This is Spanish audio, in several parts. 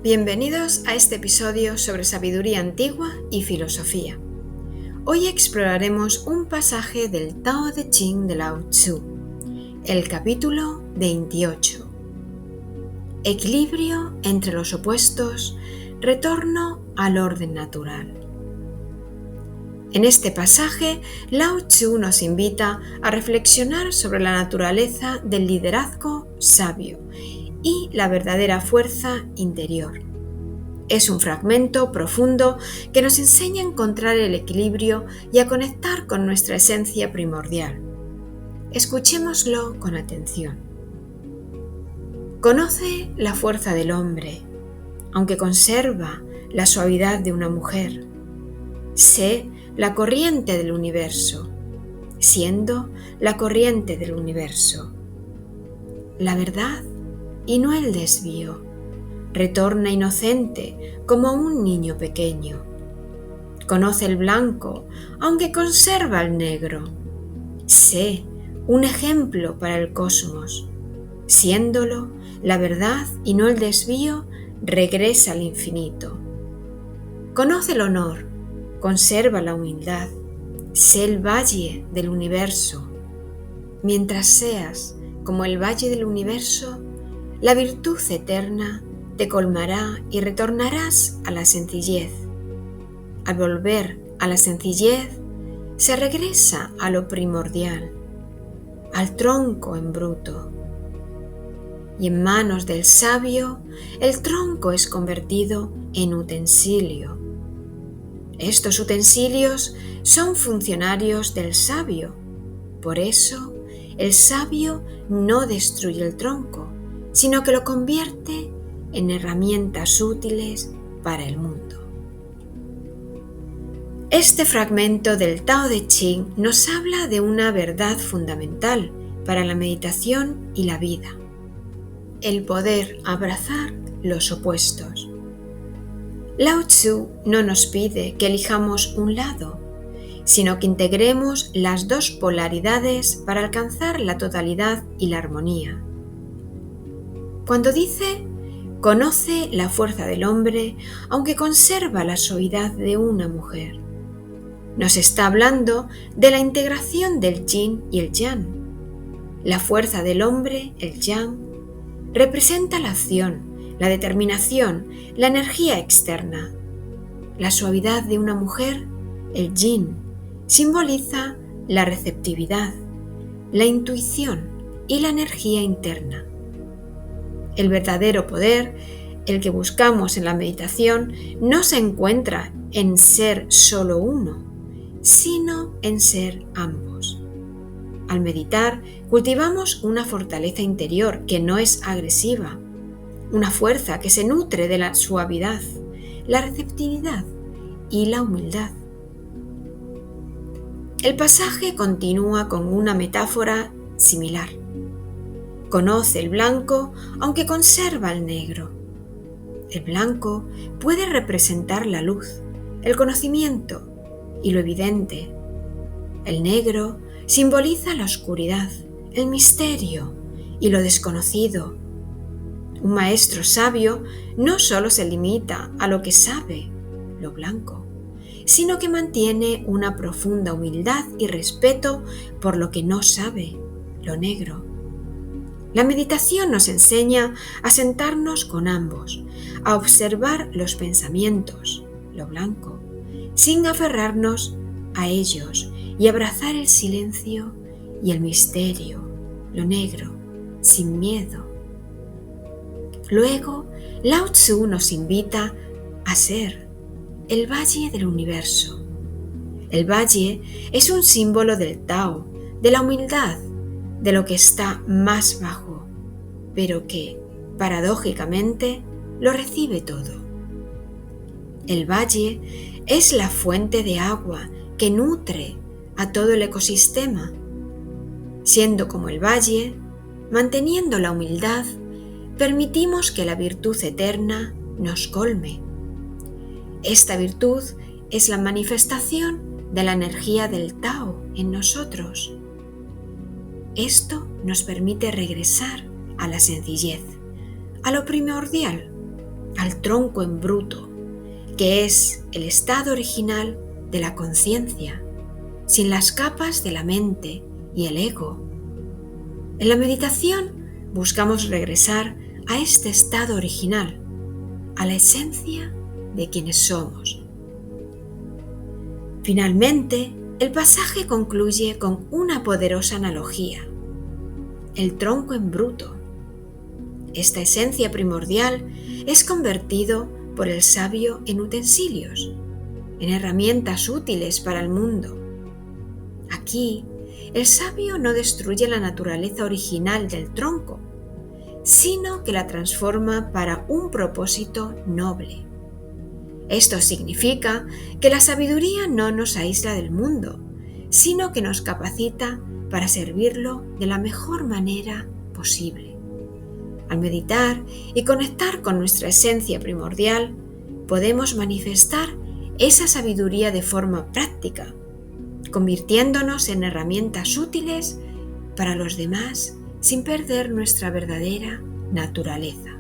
Bienvenidos a este episodio sobre sabiduría antigua y filosofía. Hoy exploraremos un pasaje del Tao Te Ching de Lao Tzu, el capítulo 28. Equilibrio entre los opuestos, retorno al orden natural. En este pasaje, Lao Tzu nos invita a reflexionar sobre la naturaleza del liderazgo sabio y la verdadera fuerza interior. Es un fragmento profundo que nos enseña a encontrar el equilibrio y a conectar con nuestra esencia primordial. Escuchémoslo con atención. Conoce la fuerza del hombre, aunque conserva la suavidad de una mujer. Sé la corriente del universo, siendo la corriente del universo. La verdad y no el desvío. Retorna inocente como un niño pequeño. Conoce el blanco, aunque conserva el negro. Sé un ejemplo para el cosmos. Siéndolo, la verdad y no el desvío regresa al infinito. Conoce el honor, conserva la humildad. Sé el valle del universo. Mientras seas como el valle del universo, la virtud eterna te colmará y retornarás a la sencillez. Al volver a la sencillez, se regresa a lo primordial, al tronco en bruto. Y en manos del sabio, el tronco es convertido en utensilio. Estos utensilios son funcionarios del sabio. Por eso, el sabio no destruye el tronco, sino que lo convierte en herramientas útiles para el mundo. Este fragmento del Tao Te Ching nos habla de una verdad fundamental para la meditación y la vida: el poder abrazar los opuestos. Lao Tzu no nos pide que elijamos un lado, sino que integremos las dos polaridades para alcanzar la totalidad y la armonía. Cuando dice, conoce la fuerza del hombre, aunque conserva la suavidad de una mujer, nos está hablando de la integración del yin y el yang. La fuerza del hombre, el yang, representa la acción, la determinación, la energía externa. La suavidad de una mujer, el yin, simboliza la receptividad, la intuición y la energía interna. El verdadero poder, el que buscamos en la meditación, no se encuentra en ser solo uno, sino en ser ambos. Al meditar, cultivamos una fortaleza interior que no es agresiva, una fuerza que se nutre de la suavidad, la receptividad y la humildad. El pasaje continúa con una metáfora similar. Conoce el blanco, aunque conserva el negro. El blanco puede representar la luz, el conocimiento y lo evidente. El negro simboliza la oscuridad, el misterio y lo desconocido. Un maestro sabio no solo se limita a lo que sabe, lo blanco, sino que mantiene una profunda humildad y respeto por lo que no sabe, lo negro. La meditación nos enseña a sentarnos con ambos, a observar los pensamientos, lo blanco, sin aferrarnos a ellos y abrazar el silencio y el misterio, lo negro, sin miedo. Luego, Lao Tzu nos invita a ser el valle del universo. El valle es un símbolo del Tao, de la humildad, de lo que está más bajo, pero que, paradójicamente, lo recibe todo. El valle es la fuente de agua que nutre a todo el ecosistema. Siendo como el valle, manteniendo la humildad, permitimos que la virtud eterna nos colme. Esta virtud es la manifestación de la energía del Tao en nosotros. Esto nos permite regresar a la sencillez, a lo primordial, al tronco en bruto, que es el estado original de la conciencia, sin las capas de la mente y el ego. En la meditación buscamos regresar a este estado original, a la esencia de quienes somos. Finalmente, el pasaje concluye con una poderosa analogía: el tronco en bruto. Esta esencia primordial es convertido por el sabio en utensilios, en herramientas útiles para el mundo. Aquí, el sabio no destruye la naturaleza original del tronco, sino que la transforma para un propósito noble. Esto significa que la sabiduría no nos aísla del mundo, sino que nos capacita para servirlo de la mejor manera posible. Al meditar y conectar con nuestra esencia primordial, podemos manifestar esa sabiduría de forma práctica, convirtiéndonos en herramientas útiles para los demás sin perder nuestra verdadera naturaleza.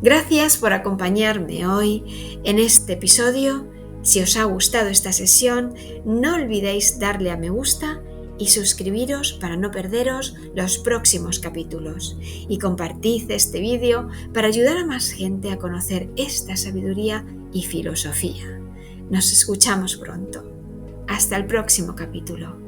Gracias por acompañarme hoy en este episodio. Si os ha gustado esta sesión, no olvidéis darle a me gusta y suscribiros para no perderos los próximos capítulos. Y compartid este vídeo para ayudar a más gente a conocer esta sabiduría y filosofía. Nos escuchamos pronto. Hasta el próximo capítulo.